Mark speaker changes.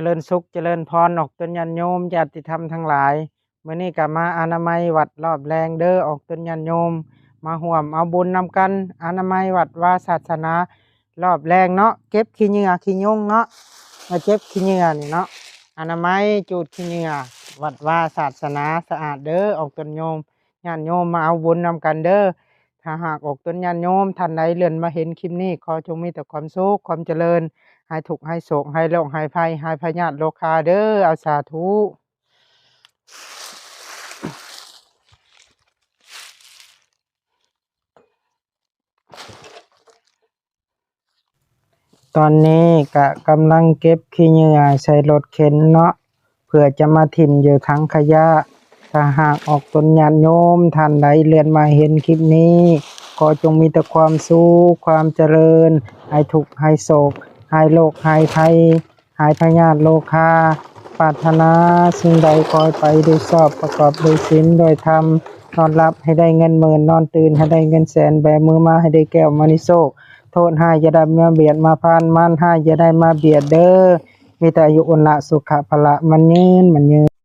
Speaker 1: ริญสุขเจริญพรออกตนญาติโยมญาติธรรมทั้งหลายมื้อนี้ก็มาอนามัยวัดรอบแรงเด้อออกตนญาติโยมมาร่วมเอาบุญนำกันอนามัยวัดวาศาสนารอบแรงเนาะเก็บขี้เหงื่อขี้ยุงเนาะมาเก็บขี้เหงื่อนี่เนาะอนามัยจูดขี้เหงื่อวัดวาศาสนาสะอาดเด้อออกตนโยมญาติโยมมาเอาบุญนำกันเด้อถ้าหากออกตนญาติโยมท่านใดเลื่อนมาเห็นคลิปนี้ขอจงมีแต่ความสุขความเจริญให้ทุกข์ให้โศกให้โรคให้ภัยให้พยาธิโรคาเด้อเอาสาธุตอนนี้ก็กำลังเก็บขี้เหงื่อใส่รถเข็นเนาะเพื่อจะมาถิ่มอยู่ถังขยะถ้าหากออกตนญาติโยมท่านใดเลื่อนมาเห็นคลิปนี้ขอจงมีแต่ความสุขความเจริญให้ทุกข์ให้โศกให้โรคให้ภัยให้พยาธิโรคาปรารถนาสิ่งใดขอให้ไปด้วยชอบประกอบด้วยศีลด้วยธรรมนอนหลับให้ได้เงินหมื่นนอนตื่นให้ได้เงินแสนแบมือมาให้ได้แก้วมณีโชคโทษให้อย่าได้มาเบียดมาพานมันให้อย่าได้มาเบียดเด้อมีแต่อายุอุณละสุขะพละมันยืน